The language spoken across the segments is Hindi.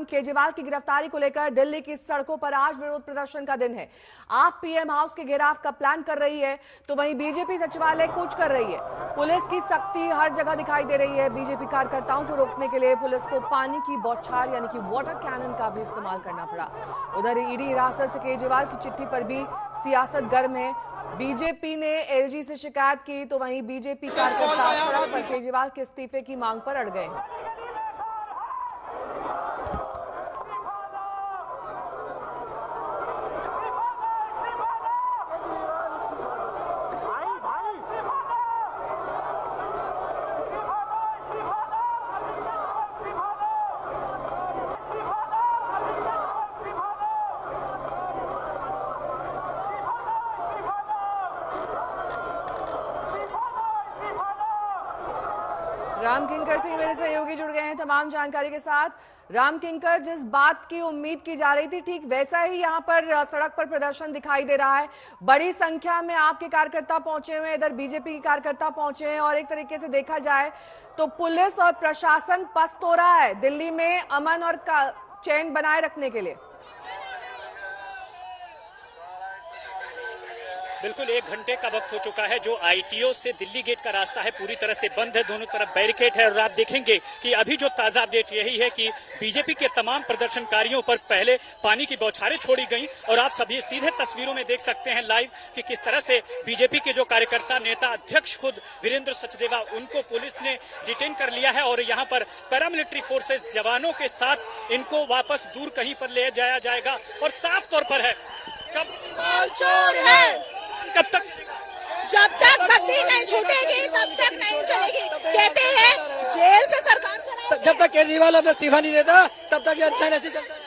केजरीवाल की गिरफ्तारी को लेकर दिल्ली की सड़कों पर आज विरोध प्रदर्शन का दिन है। आप पीएम हाउस के घेराव का प्लान कर रही है तो वहीं बीजेपी सचिवालय कूच कर रही है। पुलिस की सख्ती हर जगह दिखाई दे रही है। बीजेपी कार्यकर्ताओं को रोकने के लिए पुलिस को पानी की बौछार यानी कि वाटर कैनन का भी इस्तेमाल करना पड़ा। उधर ईडी हिरासत से केजरीवाल की चिट्ठी पर भी सियासत गर्म है। बीजेपी ने एलजी से शिकायत की तो वहीं बीजेपी कार्यकर्ता सड़क पर केजरीवाल के इस्तीफे की मांग पर अड़ गए हैं। राम किंकर सिंह मेरे सहयोगी जुड़ गए हैं तमाम जानकारी के साथ। राम किंकर, जिस बात की उम्मीद की जा रही थी ठीक वैसा ही यहाँ पर सड़क पर प्रदर्शन दिखाई दे रहा है। बड़ी संख्या में आपके कार्यकर्ता पहुंचे हुए हैं, इधर बीजेपी के कार्यकर्ता पहुंचे हैं और एक तरीके से देखा जाए तो पुलिस और प्रशासन पस्त हो रहा है दिल्ली में अमन और चैन बनाए रखने के लिए। बिल्कुल 1 घंटे का वक्त हो चुका है। जो आईटीओ से दिल्ली गेट का रास्ता है पूरी तरह से बंद है, दोनों तरफ बैरिकेड है। और आप देखेंगे कि अभी जो ताजा अपडेट यही है कि बीजेपी के तमाम प्रदर्शनकारियों पर पहले पानी की बौछारें छोड़ी गई और आप सभी सीधे तस्वीरों में देख सकते हैं लाइव कि किस तरह से बीजेपी के जो कार्यकर्ता नेता अध्यक्ष खुद वीरेंद्र सचदेवा उनको पुलिस ने डिटेन कर लिया है और यहाँ पर पैरामिलिट्री फोर्सेस जवानों के साथ इनको वापस दूर कहीं पर ले जाया जाएगा। और साफ तौर पर है कब तक जब तक सत्ती नहीं छूटेगी तब तक नहीं चलेगी। कहते हैं जेल से सरकार चलाएगी। जब तक केजरीवाल अपना इस्तीफा नहीं देता तब तक ये अच्छा ऐसे चलता है।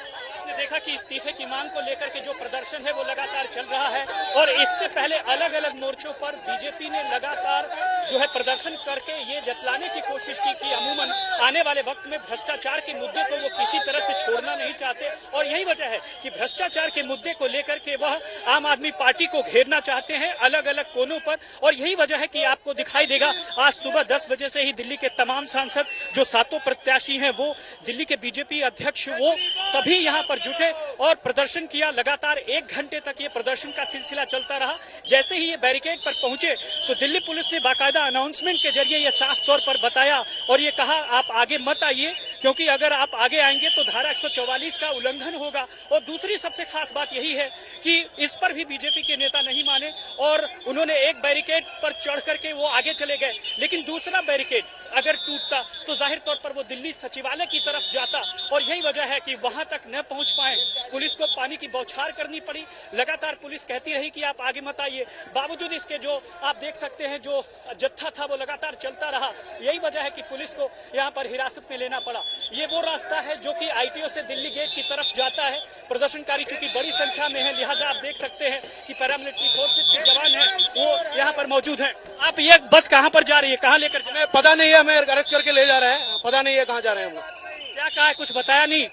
देखा कि इस्तीफे की मांग को लेकर के जो प्रदर्शन है वो लगातार चल रहा है और इससे पहले अलग अलग मोर्चों पर बीजेपी ने लगातार जो है प्रदर्शन करके ये जतलाने की कोशिश की कि अमूमन आने वाले वक्त में भ्रष्टाचार के मुद्दे को वो किसी तरह से छोड़ना नहीं चाहते। और यही वजह है कि भ्रष्टाचार के मुद्दे को लेकर के वह आम आदमी पार्टी को घेरना चाहते हैं अलग अलग कोनों पर। और यही वजह है कि आपको दिखाई देगा आज सुबह 10 बजे से ही दिल्ली के तमाम सांसद जो 7 प्रत्याशी हैं वो दिल्ली के बीजेपी अध्यक्ष वो सभी यहाँ पर जुटे और प्रदर्शन किया। लगातार 1 घंटे तक ये प्रदर्शन का सिलसिला चलता रहा। जैसे ही ये बैरिकेड पर पहुंचे तो दिल्ली पुलिस ने बाकायदा अनाउंसमेंट के जरिए ये साफ तौर पर बताया और ये कहा आप आगे मत आइए क्योंकि अगर आप आगे आएंगे तो धारा 144 का उल्लंघन होगा। और दूसरी सबसे खास बात यही है कि इस पर भी बीजेपी के नेता नहीं माने और उन्होंने एक बैरिकेड पर चढ़ करके वो आगे चले गए। लेकिन दूसरा बैरिकेड अगर टूटता तो जाहिर तौर पर वो दिल्ली सचिवालय की तरफ जाता और यही वजह है कि वहां तक न पहुंच पाए। पुलिस को पानी की बौछार करनी पड़ी। लगातार पुलिस कहती रही कि आप आगे मत आइए। बावजूद इसके जो आप देख सकते हैं जो जत्था था वो लगातार चलता रहा। यही वजह है कि पुलिस को यहाँ पर हिरासत में लेना पड़ा। ये वो रास्ता है जो कि आईटीओ से दिल्ली गेट की तरफ जाता है। प्रदर्शनकारी चूंकि बड़ी संख्या में है लिहाजा आप देख सकते हैं कि पैरामिलिट्री फोर्सेस के जवान हैं वो यहाँ पर मौजूद हैं। आप ये बस कहाँ पर जा रही है, कहाँ लेकर हमें पता नहीं है, हमें अरेस्ट करके ले जा रहे हैं, पता नहीं है कहाँ जा रहे हैं हम लोग। क्या कहा है, कुछ बताया नहीं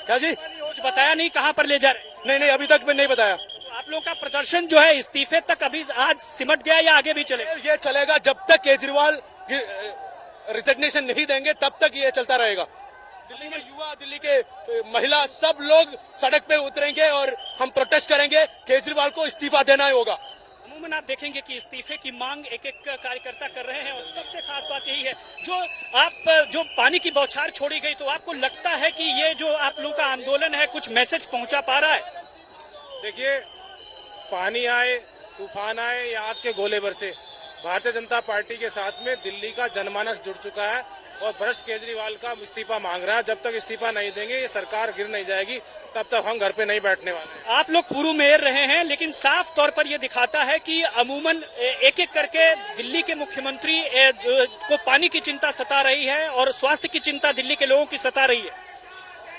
क्या जी? कुछ बताया नहीं कहाँ पर ले जा रहे? नहीं अभी तक नहीं बताया। आप लोगों का प्रदर्शन जो है इस्तीफे तक अभी आज सिमट गया या आगे भी चलेगा? ये चलेगा जब तक केजरीवाल रिजिग्नेशन नहीं देंगे तब तक ये चलता रहेगा। दिल्ली में युवा, दिल्ली के महिला सब लोग सड़क पे उतरेंगे और हम प्रोटेस्ट करेंगे। केजरीवाल को इस्तीफा देना ही होगा। अमूमन आप देखेंगे कि इस्तीफे की मांग एक एक कार्यकर्ता कर रहे हैं और सबसे खास बात यही है जो पानी की बौछार छोड़ी गई तो आपको लगता है कि ये जो आप लोगों का आंदोलन है कुछ मैसेज पहुंचा पा रहा है? देखिए, पानी आए, तूफान आए या आग के गोले बरसे, भारतीय जनता पार्टी के साथ में दिल्ली का जनमानस जुड़ चुका है और भ्रष्ट केजरीवाल का इस्तीफा मांग रहा है। जब तक इस्तीफा नहीं देंगे ये सरकार गिर नहीं जाएगी, तब तक हम घर पे नहीं बैठने वाले। आप लोग पूर्व मेयर रहे हैं लेकिन साफ तौर पर यह दिखाता है कि अमूमन एक एक करके दिल्ली के मुख्यमंत्री को पानी की चिंता सता रही है और स्वास्थ्य की चिंता दिल्ली के लोगों की सता रही है।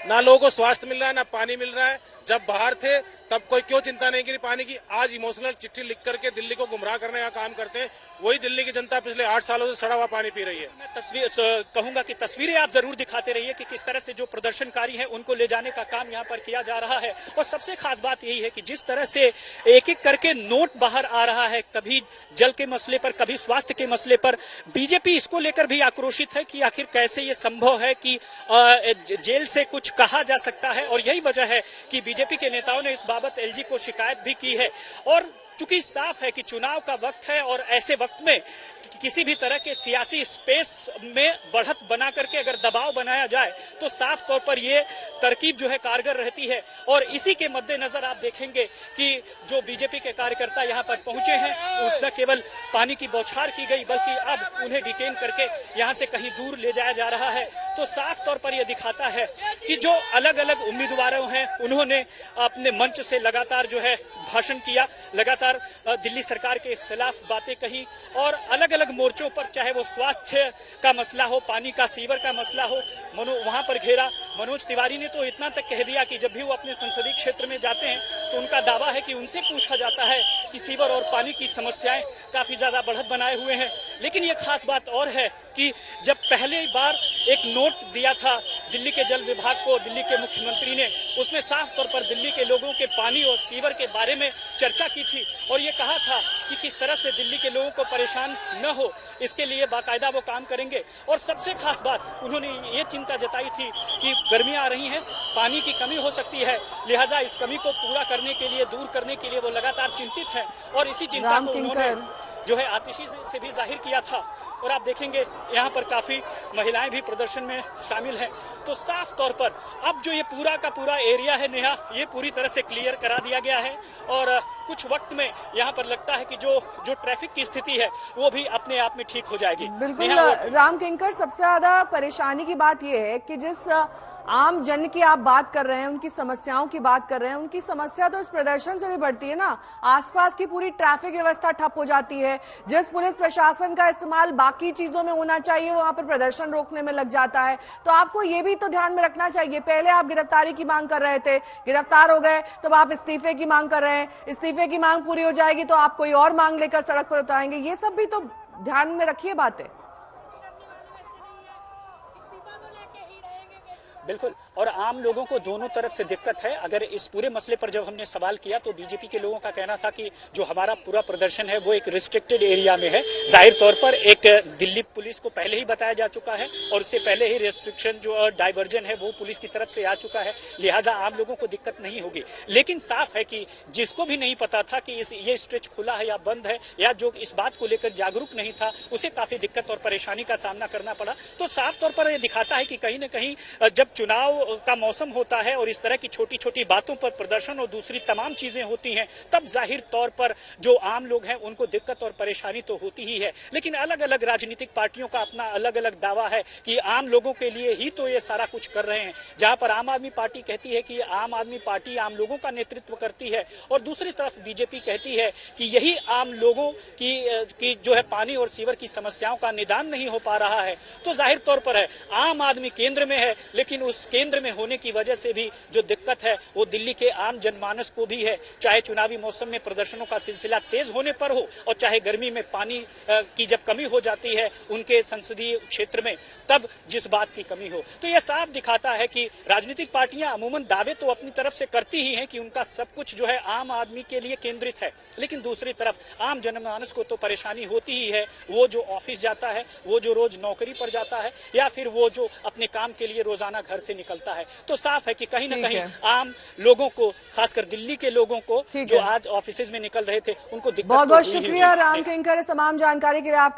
ना लोगों को स्वास्थ्य मिल रहा है, ना पानी मिल रहा है। जब बाहर थे तब कोई क्यों चिंता नहीं करी पानी की। आज इमोशनल चिट्ठी लिख करके दिल्ली को गुमराह करने का काम करते हैं। वही दिल्ली की जनता पिछले 8 सालों से सड़ा हुआ पानी पी रही है। मैं कहूंगा कि तस्वीरें आप जरूर दिखाते रहिए कि किस तरह से जो प्रदर्शनकारी हैं उनको ले जाने का काम यहाँ पर किया जा रहा है। और सबसे खास बात यही है कि जिस तरह से एक एक करके नोट बाहर आ रहा है, कभी जल के मसले पर, कभी स्वास्थ्य के मसले पर, बीजेपी इसको लेकर भी आक्रोशित है कि आखिर कैसे ये संभव है कि जेल से कुछ कहा जा सकता है। और यही वजह है कि बीजेपी के नेताओं ने इस बाबत एलजी को शिकायत भी की है। और चूंकि साफ है कि चुनाव का वक्त है और ऐसे वक्त में किसी भी तरह के सियासी स्पेस में बढ़त बना करके अगर दबाव बनाया जाए तो साफ तौर पर ये तरकीब जो है कारगर रहती है। और इसी के मद्देनजर आप देखेंगे कि जो बीजेपी के कार्यकर्ता यहाँ पर पहुंचे हैं, न केवल पानी की बौछार की गई बल्कि अब उन्हें डिटेन करके यहाँ से कहीं दूर ले जाया जा रहा है। तो साफ तौर पर यह दिखाता है कि जो अलग अलग उम्मीदवारों हैं उन्होंने अपने मंच से लगातार जो है भाषण किया, लगातार दिल्ली सरकार के खिलाफ बातें कही और अलग अलग मोर्चों पर, चाहे वो स्वास्थ्य का मसला हो, पानी का सीवर का मसला हो, वहां पर घेरा। मनोज तिवारी ने तो इतना तक कह दिया कि जब भी वो अपने संसदीय क्षेत्र में जाते हैं तो उनका दावा है कि उनसे पूछा जाता है कि सीवर और पानी की समस्याएं काफी ज्यादा बढ़त बनाए हुए हैं। लेकिन ये खास बात और है कि जब पहली बार एक नोट दिया था दिल्ली के जल विभाग को दिल्ली के मुख्यमंत्री ने, उसमें साफ तौर पर दिल्ली के लोगों के पानी और सीवर के बारे में चर्चा की थी और ये कहा था कि किस तरह से दिल्ली के लोगों को परेशान न हो इसके लिए बाकायदा वो काम करेंगे। और सबसे खास बात उन्होंने ये चिंता जताई थी कि गर्मियां आ रही हैं, पानी की कमी हो सकती है, लिहाजा इस कमी को पूरा करने के लिए, दूर करने के लिए वो लगातार चिंतित हैं। और इसी चिंता को उन्होंने जो है आतिशी से भी जाहिर किया था। और आप देखेंगे यहाँ पर काफी महिलाएं भी प्रदर्शन में शामिल हैं। तो साफ तौर पर अब जो ये पूरा का पूरा एरिया है नेहा, ये पूरी तरह से क्लियर करा दिया गया है और कुछ वक्त में यहाँ पर लगता है कि जो ट्रैफिक की स्थिति है वो भी अपने आप में ठीक हो जाएगी। बिल्कुल राम किंकर, सबसे ज्यादा परेशानी की बात यह है कि जिस आम जन की आप बात कर रहे हैं, उनकी समस्याओं की बात कर रहे हैं, उनकी समस्या तो इस प्रदर्शन से भी बढ़ती है ना। आसपास की पूरी ट्रैफिक व्यवस्था ठप हो जाती है। जिस पुलिस प्रशासन का इस्तेमाल बाकी चीजों में होना चाहिए वहां पर प्रदर्शन रोकने में लग जाता है। तो आपको ये भी तो ध्यान में रखना चाहिए। पहले आप गिरफ्तारी की मांग कर रहे थे, गिरफ्तार हो गए, तो आप इस्तीफे की मांग कर रहे हैं, इस्तीफे की मांग पूरी हो जाएगी तो आप कोई और मांग लेकर सड़क पर उतरेंगे। ये सब भी तो ध्यान में रखिए बातें। बिल्कुल, और आम लोगों को दोनों तरफ से दिक्कत है। अगर इस पूरे मसले पर जब हमने सवाल किया तो बीजेपी के लोगों का कहना था कि जो हमारा पूरा प्रदर्शन है वो एक रिस्ट्रिक्टेड एरिया में है। जाहिर तौर पर एक दिल्ली पुलिस को पहले ही बताया जा चुका है और उससे पहले ही रेस्ट्रिक्शन जो डाइवर्जन है वो पुलिस की तरफ से आ चुका है, लिहाजा आम लोगों को दिक्कत नहीं होगी। लेकिन साफ है कि जिसको भी नहीं पता था कि ये स्ट्रेच खुला है या बंद है, या जो इस बात को लेकर जागरूक नहीं था, उसे काफी दिक्कत और परेशानी का सामना करना पड़ा। तो साफ तौर पर यह दिखाता है कि कहीं न कहीं जब चुनाव का मौसम होता है और इस तरह की छोटी छोटी बातों पर प्रदर्शन और दूसरी तमाम चीजें होती हैं, तब जाहिर तौर पर जो आम लोग हैं उनको दिक्कत और परेशानी तो होती ही है। लेकिन अलग अलग राजनीतिक पार्टियों का अपना अलग अलग दावा है कि आम लोगों के लिए ही तो ये सारा कुछ कर रहे हैं। जहां पर आम आदमी पार्टी कहती है कि आम आदमी पार्टी आम लोगों का नेतृत्व करती है और दूसरी तरफ बीजेपी कहती है कि यही आम लोगों की जो है पानी और सीवर की समस्याओं का निदान नहीं हो पा रहा है। तो जाहिर तौर पर है आम आदमी केंद्र में है, लेकिन उस केंद्र में होने की वजह से भी जो दिक्कत है वो दिल्ली के आम जनमानस को भी है। चाहे चुनावी मौसम में प्रदर्शनों का सिलसिला तेज होने पर हो और चाहे गर्मी में पानी की जब कमी हो जाती है उनके संसदीय क्षेत्र में, तब जिस बात की कमी हो। तो यह साफ दिखाता है कि राजनीतिक पार्टियां अमूमन दावे तो अपनी तरफ से करती ही हैं कि उनका सब कुछ जो है आम आदमी के लिए केंद्रित है, लेकिन दूसरी तरफ आम जनमानस को तो परेशानी होती ही है। वो जो ऑफिस जाता है, वो जो रोज नौकरी पर जाता है, या फिर वो जो अपने काम के लिए रोजाना घर से निकलता है। तो साफ है कि कहीं ना कहीं आम लोगों को, खासकर दिल्ली के लोगों को जो आज ऑफिस में निकल रहे थे, उनको दिक्कत। बहुत बहुत शुक्रिया राम किंकर, तमाम जानकारी के लिए। आप